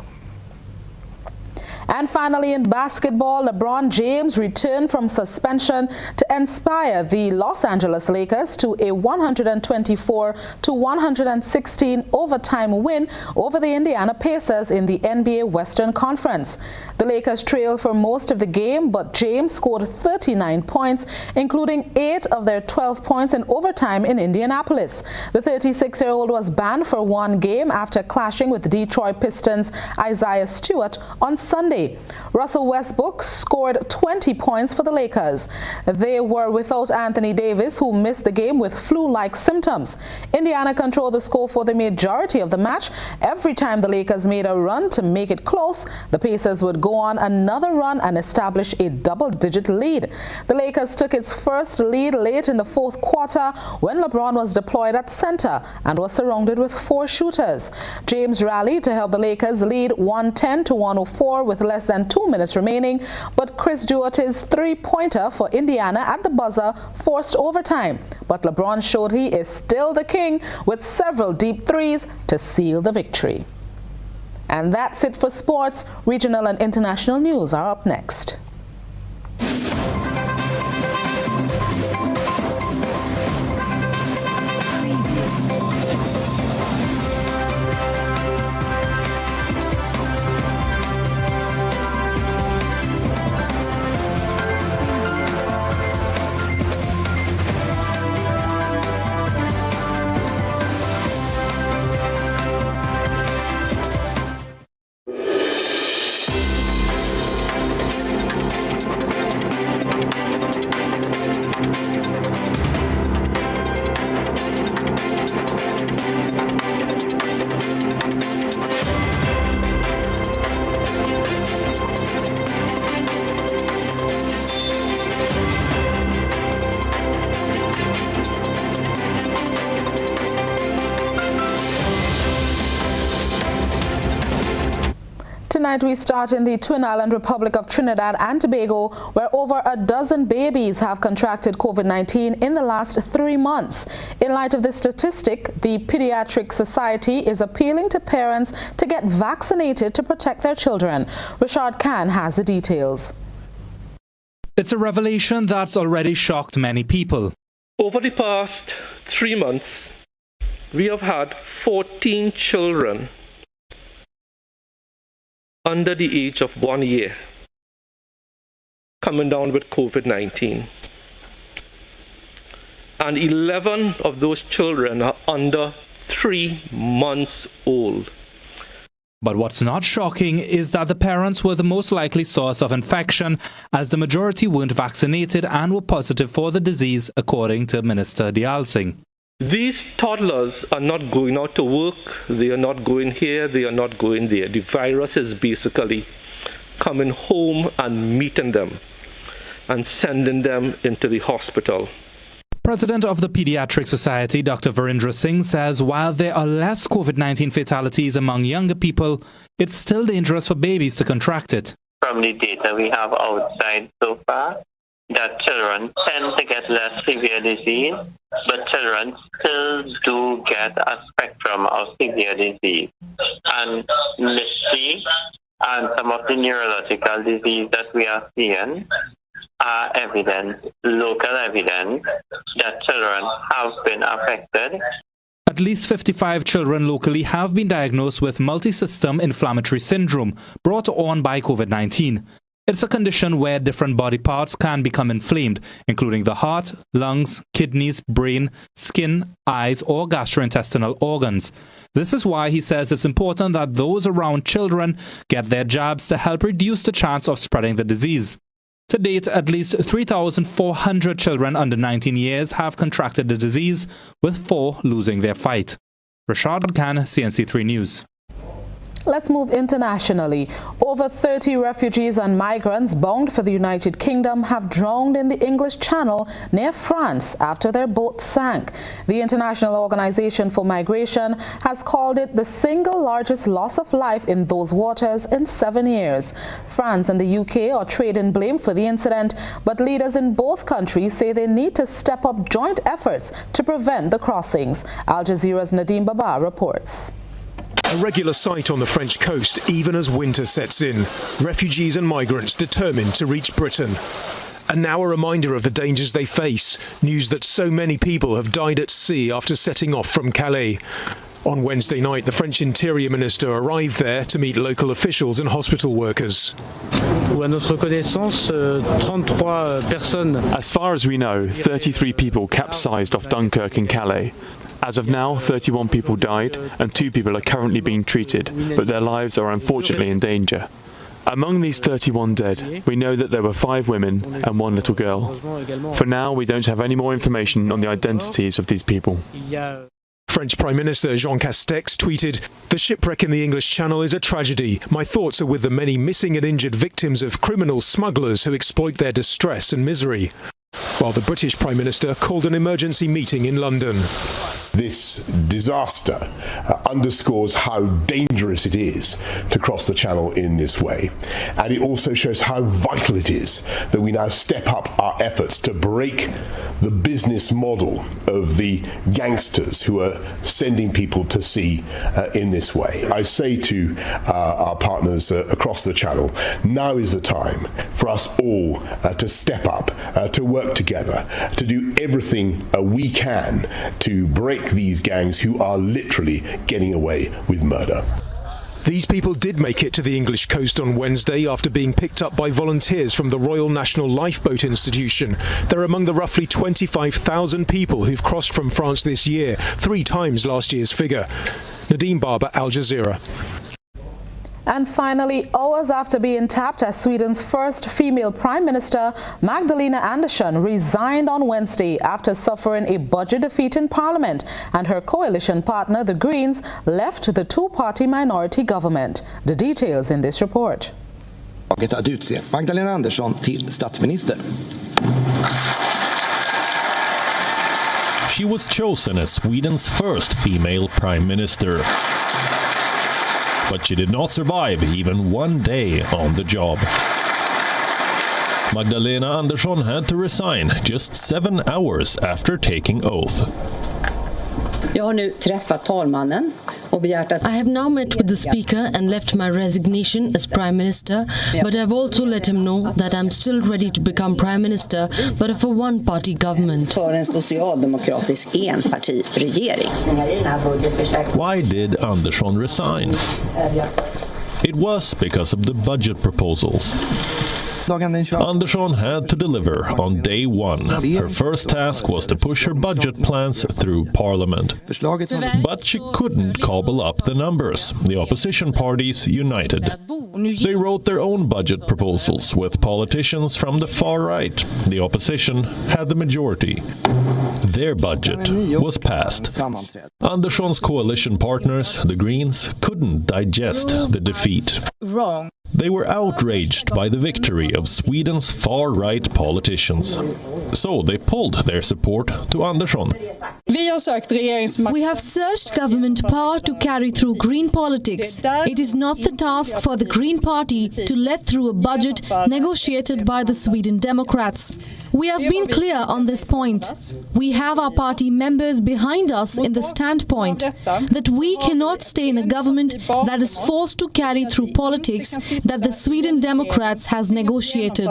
And finally, in basketball, LeBron James returned from suspension to inspire the Los Angeles Lakers to a 124-116 overtime win over the Indiana Pacers in the NBA Western Conference. The Lakers trailed for most of the game, but James scored 39 points, including 8 of their 12 points in overtime in Indianapolis. The 36-year-old was banned for 1 game after clashing with Detroit Pistons' Isaiah Stewart on Sunday. Russell Westbrook scored 20 points for the Lakers. They were without Anthony Davis, who missed the game with flu-like symptoms. Indiana controlled the score for the majority of the match. Every time the Lakers made a run to make it close, the Pacers would go on another run and establish a double-digit lead. The Lakers took its first lead late in the 4th quarter when LeBron was deployed at center and was surrounded with 4 shooters. James rallied to help the Lakers lead 110-104 with less than 2 minutes remaining, but Chris Duarte's three-pointer for Indiana at the buzzer forced overtime. But LeBron showed he is still the king with several deep threes to seal the victory. And that's it for sports. Regional and international news are up next. Tonight we start in the Twin Island Republic of Trinidad and Tobago, where over a dozen babies have contracted COVID-19 in the last 3 months. In light of this statistic, the Pediatric Society is appealing to parents to get vaccinated to protect their children. Rashad Khan has the details. It's a revelation that's already shocked many people. Over the past 3 months, we have had 14 children under the age of 1 year coming down with COVID-19. And 11 of those children are under 3 months old. But what's not shocking is that the parents were the most likely source of infection, as the majority weren't vaccinated and were positive for the disease, according to Minister Dialsing. These toddlers are not going out to work, they are not going here, they are not going there. The virus is basically coming home and meeting them and sending them into the hospital. President of the Pediatric Society, Dr. Virendra Singh, says while there are less COVID-19 fatalities among younger people, it's still dangerous for babies to contract it. From the data we have outside so far, that children tend to get less severe disease, but children still do get a spectrum of severe disease. And misty and some of the neurological disease that we are seeing are evidence, local evidence, that children have been affected. At least 55 children locally have been diagnosed with multisystem inflammatory syndrome brought on by COVID-19. It's a condition where different body parts can become inflamed, including the heart, lungs, kidneys, brain, skin, eyes, or gastrointestinal organs. This is why he says it's important that those around children get their jabs to help reduce the chance of spreading the disease. To date, at least 3,400 children under 19 years have contracted the disease, with 4 losing their fight. Rashad Khan, CNC3 News. Let's move internationally. Over 30 refugees and migrants bound for the United Kingdom have drowned in the English Channel near France after their boat sank. The International Organization for Migration has called it the single largest loss of life in those waters in 7 years. France and the UK are trading blame for the incident, but leaders in both countries say they need to step up joint efforts to prevent the crossings. Al Jazeera's Nadeem Baba reports. A regular sight on the French coast, even as winter sets in. Refugees and migrants determined to reach Britain. And now a reminder of the dangers they face. News that so many people have died at sea after setting off from Calais. On Wednesday night, the French Interior Minister arrived there to meet local officials and hospital workers. As far as we know, 33 people capsized off Dunkirk and Calais. As of now, 31 people died and 2 people are currently being treated, but their lives are unfortunately in danger. Among these 31 dead, we know that there were 5 women and 1 little girl. For now, we don't have any more information on the identities of these people. French Prime Minister Jean Castex tweeted, "The shipwreck in the English Channel is a tragedy. My thoughts are with the many missing and injured victims of criminal smugglers who exploit their distress and misery." While the British Prime Minister called an emergency meeting in London. This disaster underscores how dangerous it is to cross the channel in this way, and it also shows how vital it is that we now step up our efforts to break the business model of the gangsters who are sending people to sea in this way. I say to our partners across the channel, now is the time for us all to step up, to work together, to do everything we can to break these gangs who are literally getting away with murder. These people did make it to the English coast on Wednesday after being picked up by volunteers from the Royal National Lifeboat Institution. They're among the roughly 25,000 people who've crossed from France this year, 3 times last year's figure. Nadeem Barber, Al Jazeera. And finally, hours after being tapped as Sweden's first female Prime Minister, Magdalena Andersson resigned on Wednesday after suffering a budget defeat in Parliament, and her coalition partner, the Greens, left the two-party minority government. The details in this report. Att utse Magdalena Andersson till statsminister. She was chosen as Sweden's first female prime minister. But she did not survive even one day on the job. Magdalena Andersson had to resign just 7 hours after taking oath. Jag har nu träffat talmannen och begärt att... I have now met with the Speaker and left my resignation as Prime Minister, but I've also let him know that I'm still ready to become Prime Minister, but for one-party government. För en socialdemokratisk enpartiregering. Why did Andersson resign? It was because of the budget proposals. Andersson had to deliver on day one. Her first task was to push her budget plans through Parliament. But she couldn't cobble up the numbers. The opposition parties united. They wrote their own budget proposals with politicians from the far right. The opposition had the majority. Their budget was passed. Andersson's coalition partners, the Greens, couldn't digest the defeat. They were outraged by the victory of Sweden's far-right politicians. So they pulled their support to Andersson. We have searched government power to carry through green politics. It is not the task for the Green Party to let through a budget negotiated by the Sweden Democrats. We have been clear on this point. We have our party members behind us in the standpoint that we cannot stay in a government that is forced to carry through politics that the Sweden Democrats has negotiated.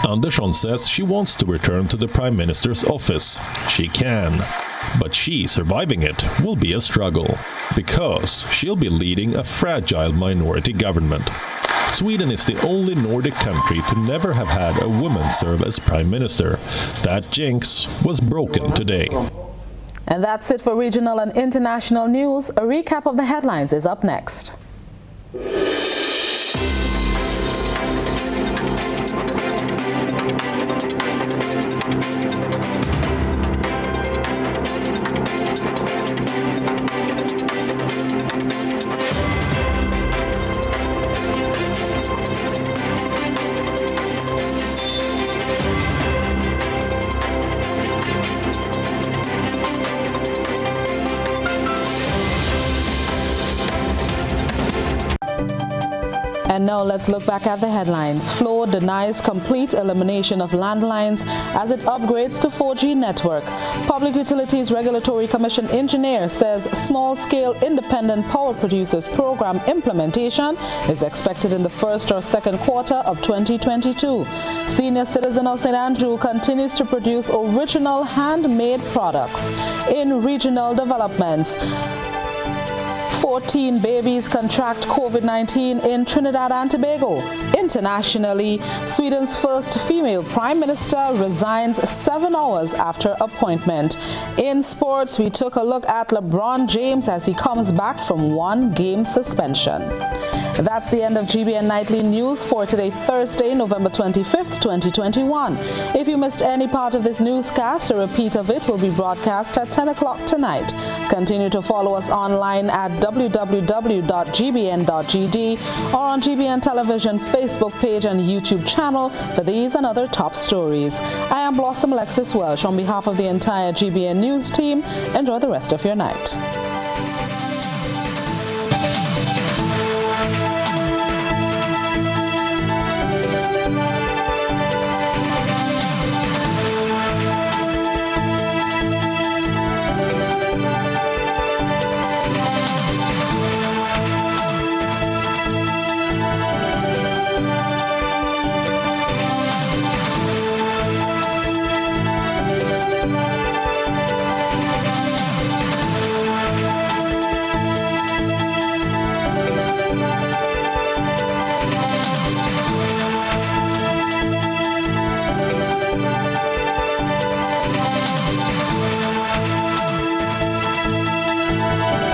Andersson says she wants to return to the Prime Minister's office. She can. But she surviving it will be a struggle, because she'll be leading a fragile minority government. Sweden is the only Nordic country to never have had a woman serve as Prime Minister. That jinx was broken today. And that's it for regional and international news. A recap of the headlines is up next. And now let's look back at the headlines. Floor denies complete elimination of landlines as it upgrades to 4G network. Public Utilities Regulatory Commission engineer says small-scale independent power producers program implementation is expected in the first or second quarter of 2022. Senior citizen of St. Andrew continues to produce original handmade products. In regional developments, 14 babies contract COVID-19 in Trinidad and Tobago. Internationally, Sweden's first female prime minister resigns 7 hours after appointment. In sports, we took a look at LeBron James as he comes back from 1-game suspension. That's the end of GBN Nightly News for today, Thursday, November 25th, 2021. If you missed any part of this newscast, a repeat of it will be broadcast at 10 o'clock tonight. Continue to follow us online at www.gbn.gd or on GBN Television Facebook Facebook page and YouTube channel for these and other top stories. I am Blossom Alexis-Welsh on behalf of the entire GBN News team. Enjoy the rest of your night.